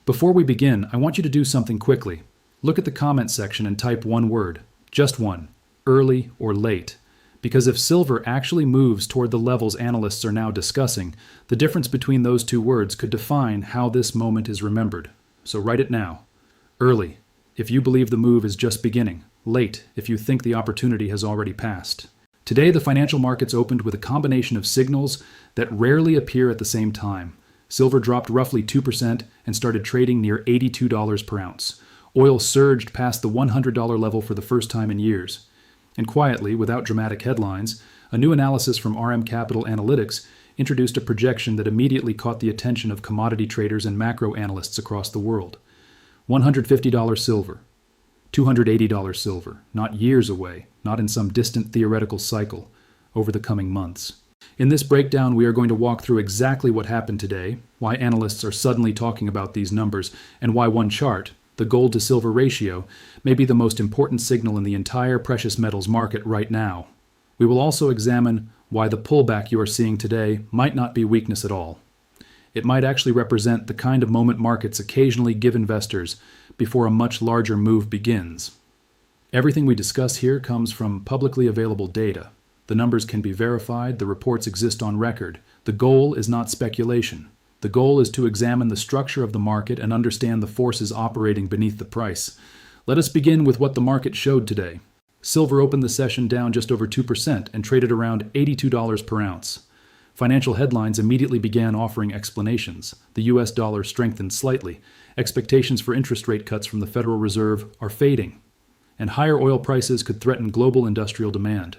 Before we begin, I want you to do something quickly. Look at the comment section and type one word, just one, early or late. Because if silver actually moves toward the levels analysts are now discussing, the difference between those two words could define how this moment is remembered. So write it now. Early, if you believe the move is just beginning. Late, if you think the opportunity has already passed. Today, the financial markets opened with a combination of signals that rarely appear at the same time. Silver dropped roughly 2% and started trading near $82 per ounce. Oil surged past the $100 level for the first time in years. And quietly, without dramatic headlines, a new analysis from RM Capital Analytics introduced a projection that immediately caught the attention of commodity traders and macro analysts across the world. $150 silver, $280 silver, not years away, not in some distant theoretical cycle, over the coming months. In this breakdown, we are going to walk through exactly what happened today, why analysts are suddenly talking about these numbers, and why one chart, the gold to silver ratio, may be the most important signal in the entire precious metals market right now. We will also examine why the pullback you are seeing today might not be weakness at all. It might actually represent the kind of moment markets occasionally give investors before a much larger move begins. Everything we discuss here comes from publicly available data. The numbers can be verified, the reports exist on record. The goal is not speculation. The goal is to examine the structure of the market and understand the forces operating beneath the price. Let us begin with what the market showed today. Silver opened the session down just over 2% and traded around $82 per ounce. Financial headlines immediately began offering explanations. The US dollar strengthened slightly. Expectations for interest rate cuts from the Federal Reserve are fading. And higher oil prices could threaten global industrial demand.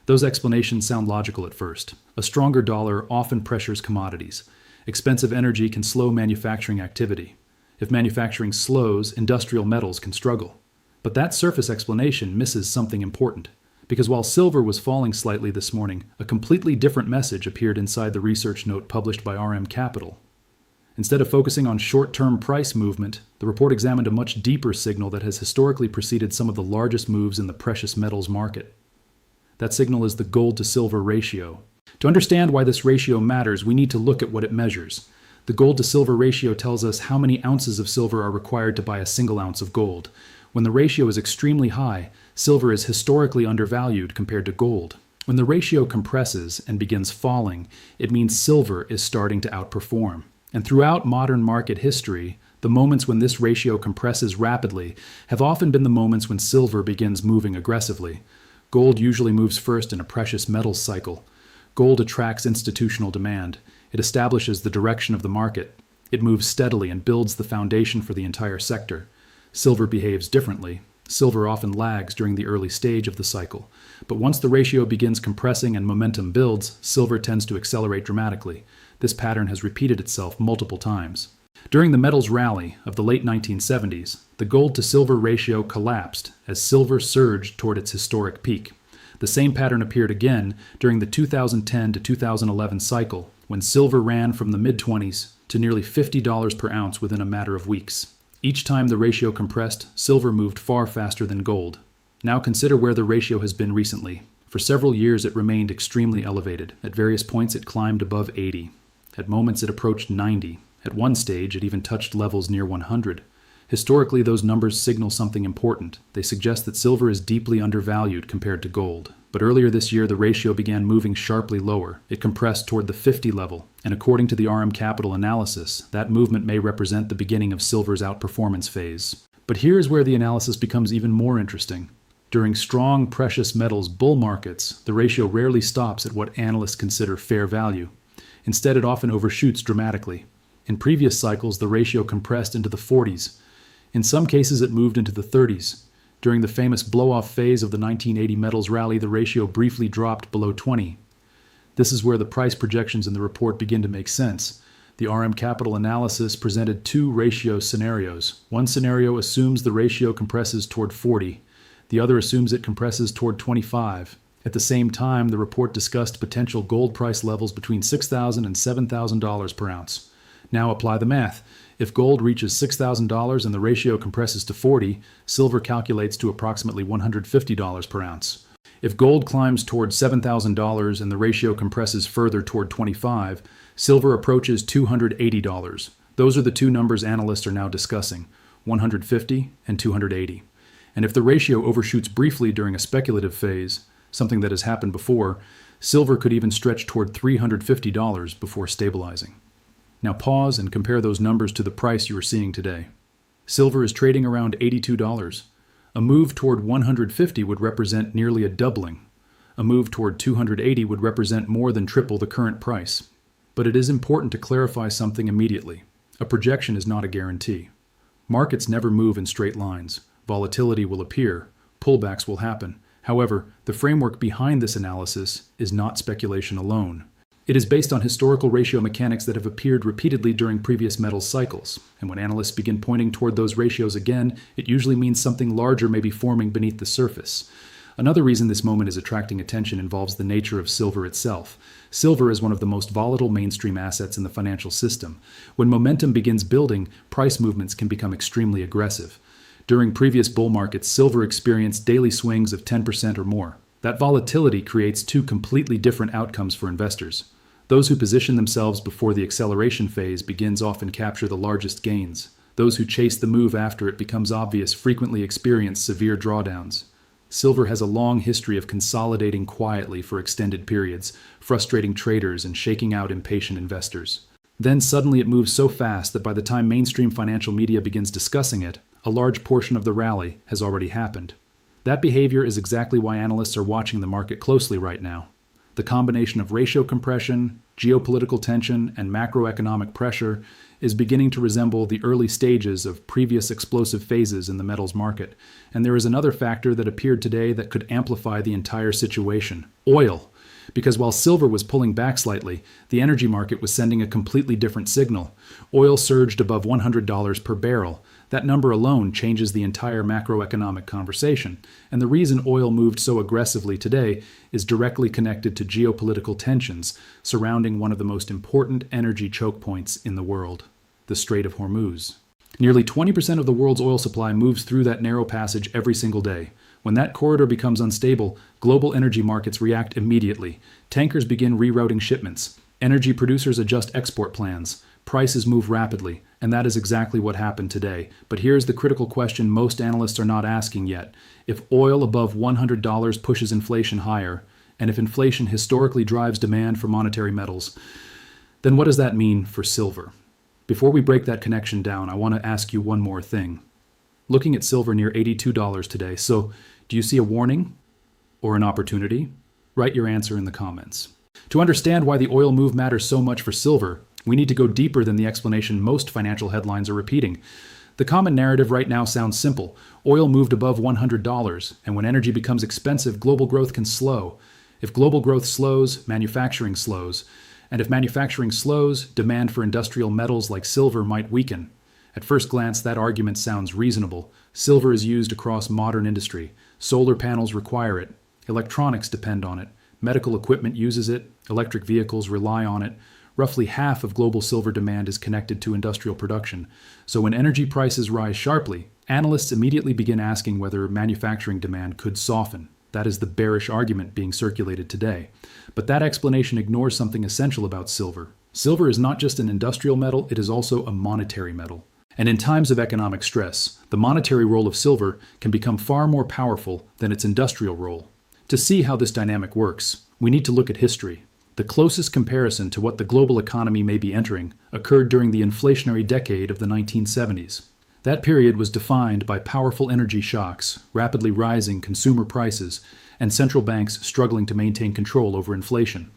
Those explanations sound logical at first. A stronger dollar often pressures commodities. Expensive energy can slow manufacturing activity. If manufacturing slows, industrial metals can struggle. But that surface explanation misses something important. Because while silver was falling slightly this morning, a completely different message appeared inside the research note published by RM Capital. Instead of focusing on short-term price movement, the report examined a much deeper signal that has historically preceded some of the largest moves in the precious metals market. That signal is the gold to silver ratio. To understand why this ratio matters, we need to look at what it measures. The gold to silver ratio tells us how many ounces of silver are required to buy a single ounce of gold. When the ratio is extremely high, silver is historically undervalued compared to gold. When the ratio compresses and begins falling, it means silver is starting to outperform. And throughout modern market history, the moments when this ratio compresses rapidly have often been the moments when silver begins moving aggressively. Gold usually moves first in a precious metals cycle. Gold attracts institutional demand. It establishes the direction of the market. It moves steadily and builds the foundation for the entire sector. Silver behaves differently. Silver often lags during the early stage of the cycle. But once the ratio begins compressing and momentum builds, silver tends to accelerate dramatically. This pattern has repeated itself multiple times. During the metals rally of the late 1970s, the gold to silver ratio collapsed as silver surged toward its historic peak. The same pattern appeared again during the 2010 to 2011 cycle, when silver ran from the mid-20s to nearly $50 per ounce within a matter of weeks. Each time the ratio compressed, silver moved far faster than gold. Now consider where the ratio has been recently. For several years it remained extremely elevated. At various points it climbed above 80. At moments it approached 90. At one stage, it even touched levels near 100. Historically, those numbers signal something important. They suggest that silver is deeply undervalued compared to gold. But earlier this year, the ratio began moving sharply lower. It compressed toward the 50 level, and according to the RM Capital analysis, that movement may represent the beginning of silver's outperformance phase. But here is where the analysis becomes even more interesting. During strong precious metals bull markets, the ratio rarely stops at what analysts consider fair value. Instead, it often overshoots dramatically. In previous cycles, the ratio compressed into the 40s. In some cases, it moved into the 30s. During the famous blow-off phase of the 1980 metals rally, the ratio briefly dropped below 20. This is where the price projections in the report begin to make sense. The RM Capital analysis presented two ratio scenarios. One scenario assumes the ratio compresses toward 40. The other assumes it compresses toward 25. At the same time, the report discussed potential gold price levels between $6,000 and $7,000 per ounce. Now apply the math. If gold reaches $6,000 and the ratio compresses to 40, silver calculates to approximately $150 per ounce. If gold climbs toward $7,000 and the ratio compresses further toward 25, silver approaches $280. Those are the two numbers analysts are now discussing, 150 and 280. And if the ratio overshoots briefly during a speculative phase, something that has happened before, silver could even stretch toward $350 before stabilizing. Now pause and compare those numbers to the price you are seeing today. Silver is trading around $82. A move toward 150 would represent nearly a doubling. A move toward 280 would represent more than triple the current price. But it is important to clarify something immediately. A projection is not a guarantee. Markets never move in straight lines. Volatility will appear. Pullbacks will happen. However, the framework behind this analysis is not speculation alone. It is based on historical ratio mechanics that have appeared repeatedly during previous metals cycles. And when analysts begin pointing toward those ratios again, it usually means something larger may be forming beneath the surface. Another reason this moment is attracting attention involves the nature of silver itself. Silver is one of the most volatile mainstream assets in the financial system. When momentum begins building, price movements can become extremely aggressive. During previous bull markets, silver experienced daily swings of 10% or more. That volatility creates two completely different outcomes for investors. Those who position themselves before the acceleration phase begins often capture the largest gains. Those who chase the move after it becomes obvious frequently experience severe drawdowns. Silver has a long history of consolidating quietly for extended periods, frustrating traders and shaking out impatient investors. Then suddenly it moves so fast that by the time mainstream financial media begins discussing it, a large portion of the rally has already happened. That behavior is exactly why analysts are watching the market closely right now. The combination of ratio compression, geopolitical tension, and macroeconomic pressure is beginning to resemble the early stages of previous explosive phases in the metals market. And there is another factor that appeared today that could amplify the entire situation: oil. Because while silver was pulling back slightly, the energy market was sending a completely different signal. Oil surged above $100 per barrel. That number alone changes the entire macroeconomic conversation. And the reason oil moved so aggressively today is directly connected to geopolitical tensions surrounding one of the most important energy choke points in the world, the Strait of Hormuz. Nearly 20% of the world's oil supply moves through that narrow passage every single day. When that corridor becomes unstable, global energy markets react immediately. Tankers begin rerouting shipments. Energy producers adjust export plans. Prices move rapidly, and that is exactly what happened today. But here's the critical question most analysts are not asking yet. If oil above $100 pushes inflation higher, and if inflation historically drives demand for monetary metals, then what does that mean for silver? Before we break that connection down, I want to ask you one more thing. Looking at silver near $82 today, so do you see a warning or an opportunity? Write your answer in the comments. To understand why the oil move matters so much for silver, we need to go deeper than the explanation most financial headlines are repeating. The common narrative right now sounds simple. Oil moved above $100, and when energy becomes expensive, global growth can slow. If global growth slows, manufacturing slows. And if manufacturing slows, demand for industrial metals like silver might weaken. At first glance, that argument sounds reasonable. Silver is used across modern industry. Solar panels require it. Electronics depend on it. Medical equipment uses it. Electric vehicles rely on it. Roughly half of global silver demand is connected to industrial production. So when energy prices rise sharply, analysts immediately begin asking whether manufacturing demand could soften. That is the bearish argument being circulated today. But that explanation ignores something essential about silver. Silver is not just an industrial metal, it is also a monetary metal. And in times of economic stress, the monetary role of silver can become far more powerful than its industrial role. To see how this dynamic works, we need to look at history. The closest comparison to what the global economy may be entering occurred during the inflationary decade of the 1970s. That period was defined by powerful energy shocks, rapidly rising consumer prices, and central banks struggling to maintain control over inflation.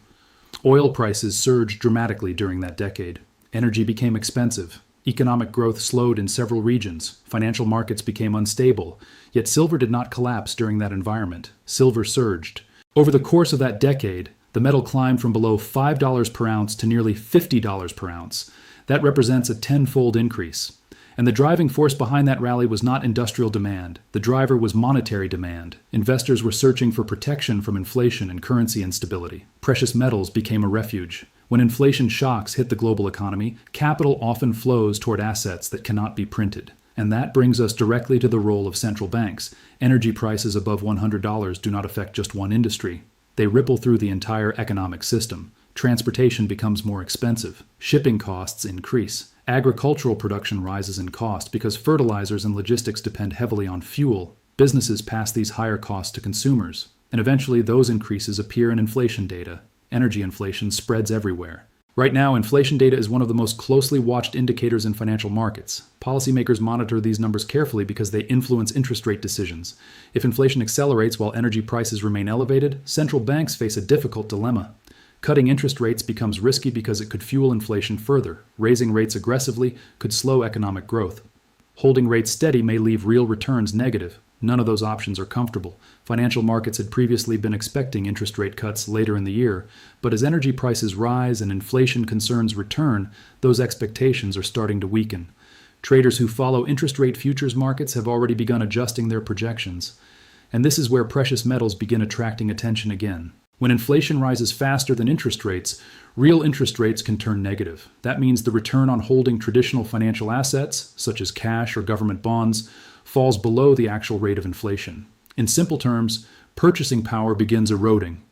Oil prices surged dramatically during that decade. Energy became expensive. Economic growth slowed in several regions. Financial markets became unstable. Yet silver did not collapse during that environment. Silver surged. Over the course of that decade, the metal climbed from below $5 per ounce to nearly $50 per ounce. That represents a tenfold increase. And the driving force behind that rally was not industrial demand. The driver was monetary demand. Investors were searching for protection from inflation and currency instability. Precious metals became a refuge. When inflation shocks hit the global economy, capital often flows toward assets that cannot be printed. And that brings us directly to the role of central banks. Energy prices above $100 do not affect just one industry. They ripple through the entire economic system. Transportation becomes more expensive. Shipping costs increase. Agricultural production rises in cost because fertilizers and logistics depend heavily on fuel. Businesses pass these higher costs to consumers, and eventually those increases appear in inflation data. Energy inflation spreads everywhere. Right now, inflation data is one of the most closely watched indicators in financial markets. Policymakers monitor these numbers carefully because they influence interest rate decisions. If inflation accelerates while energy prices remain elevated, central banks face a difficult dilemma. Cutting interest rates becomes risky because it could fuel inflation further. Raising rates aggressively could slow economic growth. Holding rates steady may leave real returns negative. None of those options are comfortable. Financial markets had previously been expecting interest rate cuts later in the year, but as energy prices rise and inflation concerns return, those expectations are starting to weaken. Traders who follow interest rate futures markets have already begun adjusting their projections. And this is where precious metals begin attracting attention again. When inflation rises faster than interest rates, real interest rates can turn negative. That means the return on holding traditional financial assets, such as cash or government bonds, falls below the actual rate of inflation. In simple terms, purchasing power begins eroding.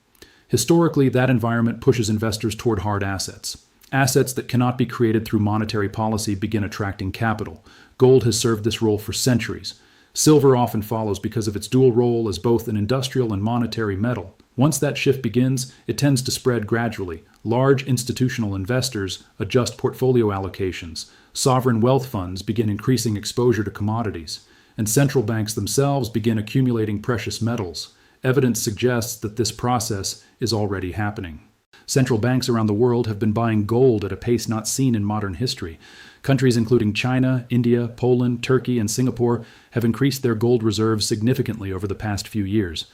Historically, that environment pushes investors toward hard assets. Assets that cannot be created through monetary policy begin attracting capital. Gold has served this role for centuries. Silver often follows because of its dual role as both an industrial and monetary metal. Once that shift begins, it tends to spread gradually. Large institutional investors adjust portfolio allocations. Sovereign wealth funds begin increasing exposure to commodities. And central banks themselves begin accumulating precious metals. Evidence suggests that this process is already happening. Central banks around the world have been buying gold at a pace not seen in modern history. Countries including China, India, Poland, Turkey, and Singapore have increased their gold reserves significantly over the past few years.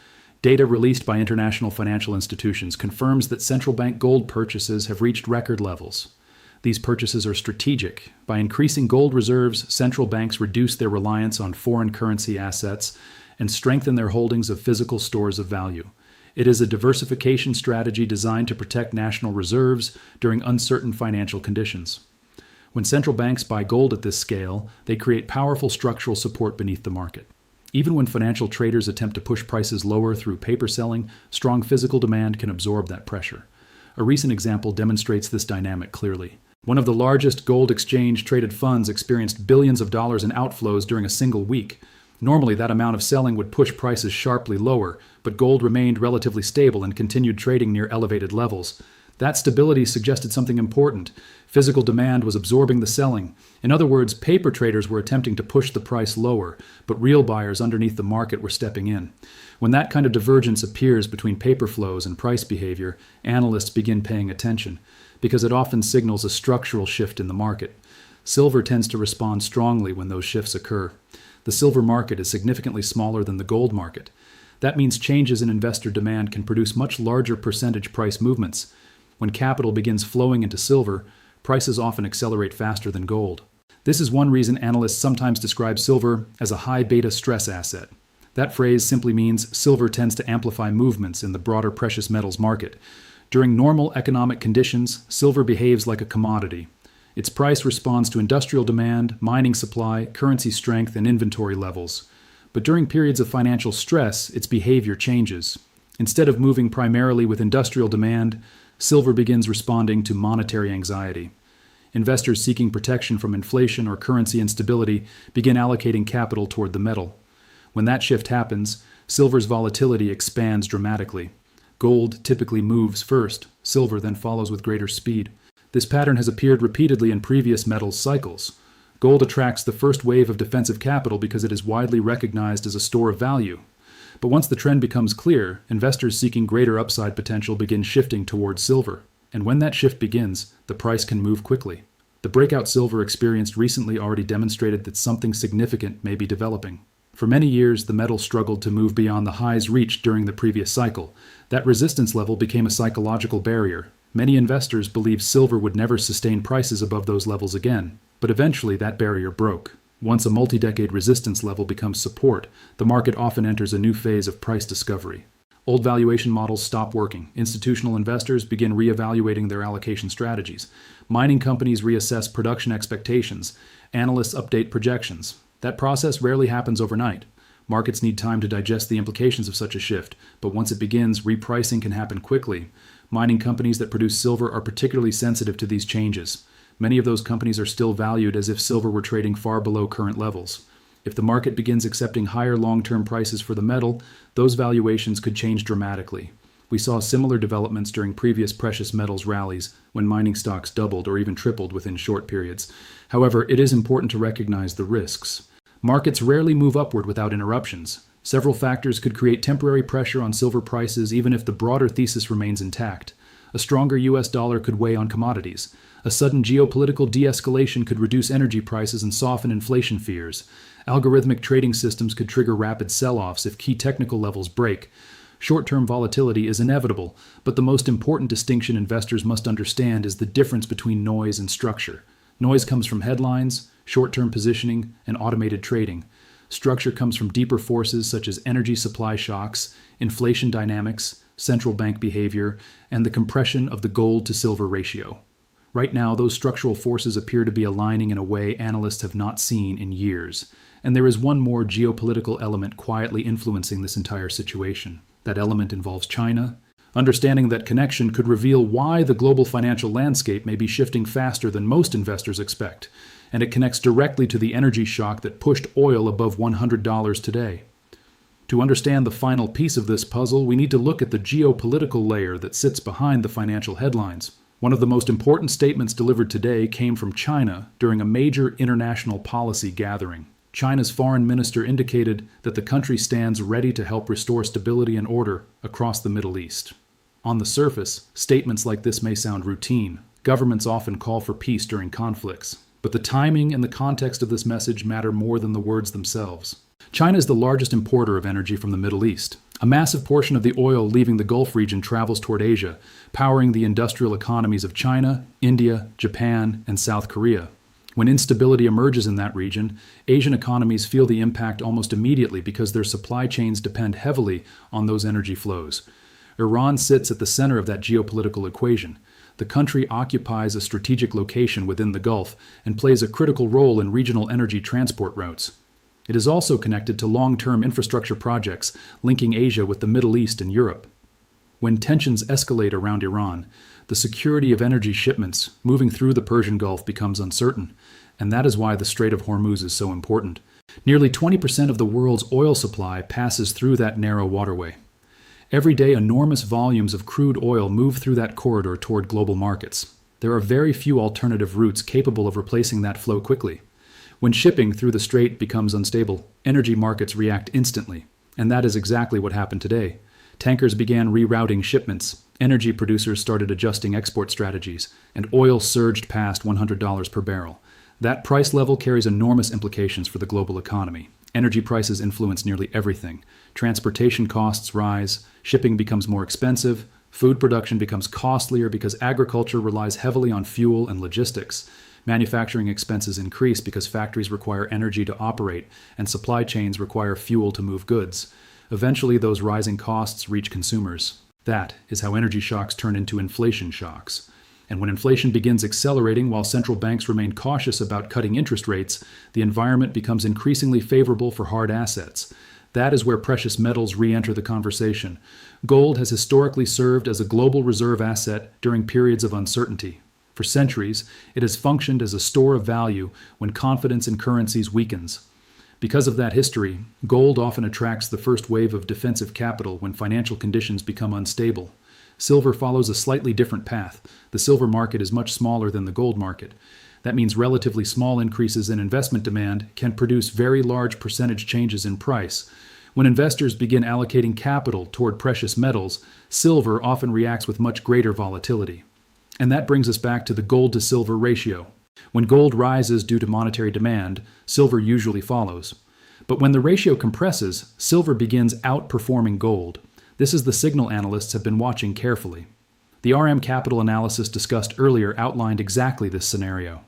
Data released by international financial institutions confirms that central bank gold purchases have reached record levels. These purchases are strategic. By increasing gold reserves, central banks reduce their reliance on foreign currency assets and strengthen their holdings of physical stores of value. It is a diversification strategy designed to protect national reserves during uncertain financial conditions. When central banks buy gold at this scale, they create powerful structural support beneath the market. Even when financial traders attempt to push prices lower through paper selling, strong physical demand can absorb that pressure. A recent example demonstrates this dynamic clearly. One of the largest gold exchange-traded funds experienced billions of dollars in outflows during a single week. Normally, that amount of selling would push prices sharply lower, but gold remained relatively stable and continued trading near elevated levels. That stability suggested something important. Physical demand was absorbing the selling. In other words, paper traders were attempting to push the price lower, but real buyers underneath the market were stepping in. When that kind of divergence appears between paper flows and price behavior, analysts begin paying attention, because it often signals a structural shift in the market. Silver tends to respond strongly when those shifts occur. The silver market is significantly smaller than the gold market. That means changes in investor demand can produce much larger percentage price movements. When capital begins flowing into silver, prices often accelerate faster than gold. This is one reason analysts sometimes describe silver as a high beta stress asset. That phrase simply means silver tends to amplify movements in the broader precious metals market. During normal economic conditions, silver behaves like a commodity. Its price responds to industrial demand, mining supply, currency strength, and inventory levels. But during periods of financial stress, its behavior changes. Instead of moving primarily with industrial demand, silver begins responding to monetary anxiety. Investors seeking protection from inflation or currency instability begin allocating capital toward the metal. When that shift happens, silver's volatility expands dramatically. Gold typically moves first, silver then follows with greater speed. This pattern has appeared repeatedly in previous metals cycles. Gold attracts the first wave of defensive capital because it is widely recognized as a store of value. But once the trend becomes clear, investors seeking greater upside potential begin shifting towards silver. And when that shift begins, the price can move quickly. The breakout silver experienced recently already demonstrated that something significant may be developing. For many years, the metal struggled to move beyond the highs reached during the previous cycle. That resistance level became a psychological barrier. Many investors believed silver would never sustain prices above those levels again. But eventually, that barrier broke. Once a multi-decade resistance level becomes support, the market often enters a new phase of price discovery. Old valuation models stop working. Institutional investors begin reevaluating their allocation strategies. Mining companies reassess production expectations. Analysts update projections. That process rarely happens overnight. Markets need time to digest the implications of such a shift, but once it begins, repricing can happen quickly. Mining companies that produce silver are particularly sensitive to these changes. Many of those companies are still valued as if silver were trading far below current levels. If the market begins accepting higher long-term prices for the metal, those valuations could change dramatically. We saw similar developments during previous precious metals rallies, when mining stocks doubled or even tripled within short periods. However, it is important to recognize the risks. Markets rarely move upward without interruptions. Several factors could create temporary pressure on silver prices even if the broader thesis remains intact. A stronger US dollar could weigh on commodities. A sudden geopolitical de-escalation could reduce energy prices and soften inflation fears. Algorithmic trading systems could trigger rapid sell-offs if key technical levels break. Short-term volatility is inevitable, but the most important distinction investors must understand is the difference between noise and structure. Noise comes from headlines, short-term positioning, and automated trading. Structure comes from deeper forces such as energy supply shocks, inflation dynamics, central bank behavior, and the compression of the gold-to-silver ratio. Right now, those structural forces appear to be aligning in a way analysts have not seen in years. And there is one more geopolitical element quietly influencing this entire situation. That element involves China. Understanding that connection could reveal why the global financial landscape may be shifting faster than most investors expect, and it connects directly to the energy shock that pushed oil above $100 today. To understand the final piece of this puzzle, we need to look at the geopolitical layer that sits behind the financial headlines. One of the most important statements delivered today came from China during a major international policy gathering. China's foreign minister indicated that the country stands ready to help restore stability and order across the Middle East. On the surface, statements like this may sound routine. Governments often call for peace during conflicts. But the timing and the context of this message matter more than the words themselves. China is the largest importer of energy from the Middle East. A massive portion of the oil leaving the Gulf region travels toward Asia, powering the industrial economies of China, India, Japan, and South Korea. When instability emerges in that region, Asian economies feel the impact almost immediately because their supply chains depend heavily on those energy flows. Iran sits at the center of that geopolitical equation. The country occupies a strategic location within the Gulf and plays a critical role in regional energy transport routes. It is also connected to long-term infrastructure projects linking Asia with the Middle East and Europe. When tensions escalate around Iran, the security of energy shipments moving through the Persian Gulf becomes uncertain, and that is why the Strait of Hormuz is so important. Nearly 20% of the world's oil supply passes through that narrow waterway. Every day, enormous volumes of crude oil move through that corridor toward global markets. There are very few alternative routes capable of replacing that flow quickly. When shipping through the strait becomes unstable, energy markets react instantly, and that is exactly what happened today. Tankers began rerouting shipments, energy producers started adjusting export strategies, and oil surged past $100 per barrel. That price level carries enormous implications for the global economy. Energy prices influence nearly everything. Transportation costs rise, shipping becomes more expensive, food production becomes costlier because agriculture relies heavily on fuel and logistics. Manufacturing expenses increase because factories require energy to operate, and supply chains require fuel to move goods. Eventually, those rising costs reach consumers. That is how energy shocks turn into inflation shocks. And when inflation begins accelerating while central banks remain cautious about cutting interest rates, the environment becomes increasingly favorable for hard assets. That is where precious metals re-enter the conversation. Gold has historically served as a global reserve asset during periods of uncertainty. For centuries, it has functioned as a store of value when confidence in currencies weakens. Because of that history, gold often attracts the first wave of defensive capital when financial conditions become unstable. Silver follows a slightly different path. The silver market is much smaller than the gold market. That means relatively small increases in investment demand can produce very large percentage changes in price. When investors begin allocating capital toward precious metals, silver often reacts with much greater volatility. And that brings us back to the gold-to-silver ratio. When gold rises due to monetary demand, silver usually follows. But when the ratio compresses, silver begins outperforming gold. This is the signal analysts have been watching carefully. The RM Capital analysis discussed earlier outlined exactly this scenario.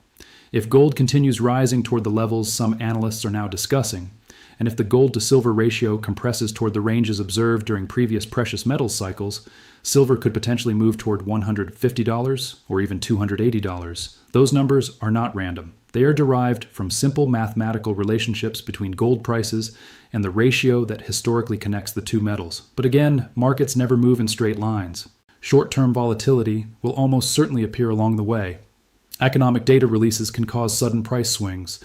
If gold continues rising toward the levels some analysts are now discussing, and if the gold-to-silver ratio compresses toward the ranges observed during previous precious metals cycles, silver could potentially move toward $150 or even $280. Those numbers are not random. They are derived from simple mathematical relationships between gold prices and the ratio that historically connects the two metals. But again, markets never move in straight lines. Short-term volatility will almost certainly appear along the way. Economic data releases can cause sudden price swings.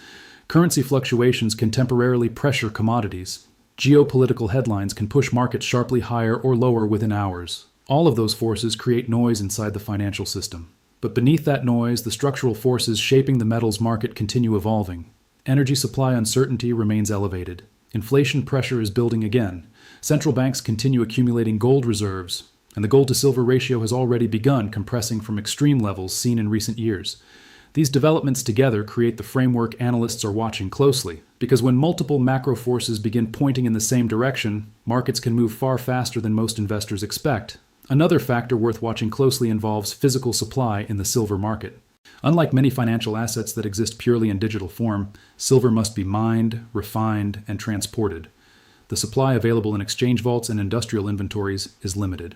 Currency fluctuations can temporarily pressure commodities. Geopolitical headlines can push markets sharply higher or lower within hours. All of those forces create noise inside the financial system. But beneath that noise, the structural forces shaping the metals market continue evolving. Energy supply uncertainty remains elevated. Inflation pressure is building again. Central banks continue accumulating gold reserves, and the gold-to-silver ratio has already begun compressing from extreme levels seen in recent years. These developments together create the framework analysts are watching closely, because when multiple macro forces begin pointing in the same direction, markets can move far faster than most investors expect. Another factor worth watching closely involves physical supply in the silver market. Unlike many financial assets that exist purely in digital form, silver must be mined, refined, and transported. The supply available in exchange vaults and industrial inventories is limited.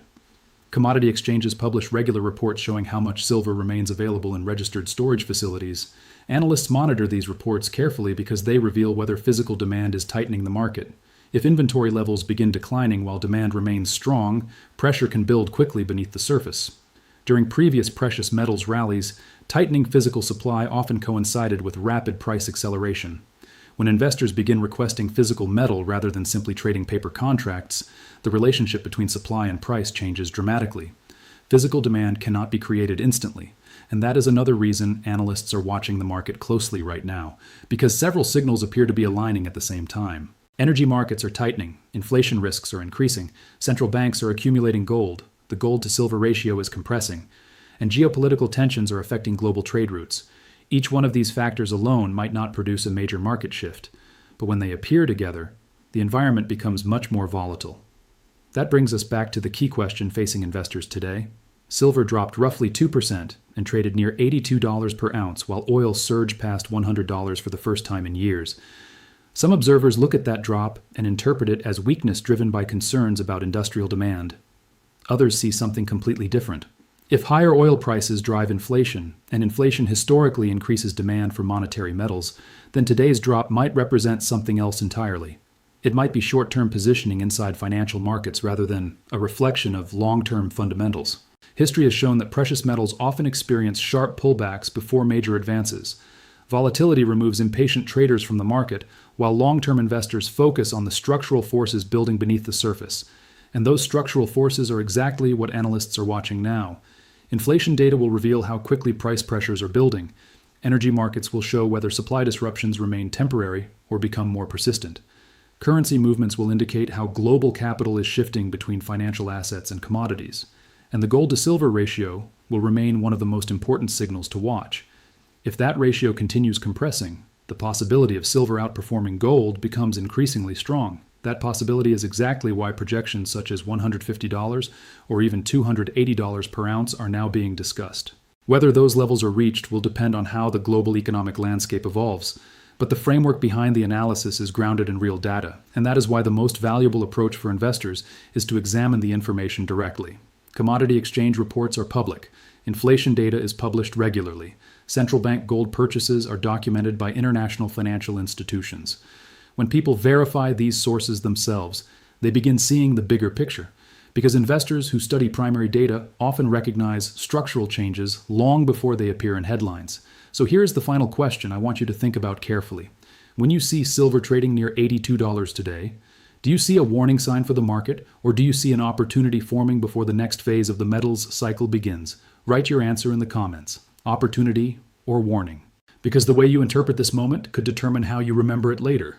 Commodity exchanges publish regular reports showing how much silver remains available in registered storage facilities. Analysts monitor these reports carefully because they reveal whether physical demand is tightening the market. If inventory levels begin declining while demand remains strong, pressure can build quickly beneath the surface. During previous precious metals rallies, tightening physical supply often coincided with rapid price acceleration. When investors begin requesting physical metal rather than simply trading paper contracts, the relationship between supply and price changes dramatically. Physical demand cannot be created instantly, and that is another reason analysts are watching the market closely right now, because several signals appear to be aligning at the same time. Energy markets are tightening, inflation risks are increasing, central banks are accumulating gold, the gold-to-silver ratio is compressing, and geopolitical tensions are affecting global trade routes. Each one of these factors alone might not produce a major market shift, but when they appear together, the environment becomes much more volatile. That brings us back to the key question facing investors today. Silver dropped roughly 2% and traded near $82 per ounce, while oil surged past $100 for the first time in years. Some observers look at that drop and interpret it as weakness driven by concerns about industrial demand. Others see something completely different. If higher oil prices drive inflation, and inflation historically increases demand for monetary metals, then today's drop might represent something else entirely. It might be short-term positioning inside financial markets rather than a reflection of long-term fundamentals. History has shown that precious metals often experience sharp pullbacks before major advances. Volatility removes impatient traders from the market, while long-term investors focus on the structural forces building beneath the surface. And those structural forces are exactly what analysts are watching now. Inflation data will reveal how quickly price pressures are building. Energy markets will show whether supply disruptions remain temporary or become more persistent. Currency movements will indicate how global capital is shifting between financial assets and commodities. And the gold-to-silver ratio will remain one of the most important signals to watch. If that ratio continues compressing, the possibility of silver outperforming gold becomes increasingly strong. That possibility is exactly why projections such as $150 or even $280 per ounce are now being discussed. Whether those levels are reached will depend on how the global economic landscape evolves, but the framework behind the analysis is grounded in real data, and that is why the most valuable approach for investors is to examine the information directly. Commodity exchange reports are public. Inflation data is published regularly. Central bank gold purchases are documented by international financial institutions. When people verify these sources themselves, they begin seeing the bigger picture, because investors who study primary data often recognize structural changes long before they appear in headlines. So here's the final question I want you to think about carefully. When you see silver trading near $82 today, do you see a warning sign for the market, or do you see an opportunity forming before the next phase of the metals cycle begins? Write your answer in the comments. Opportunity or warning? Because the way you interpret this moment could determine how you remember it later.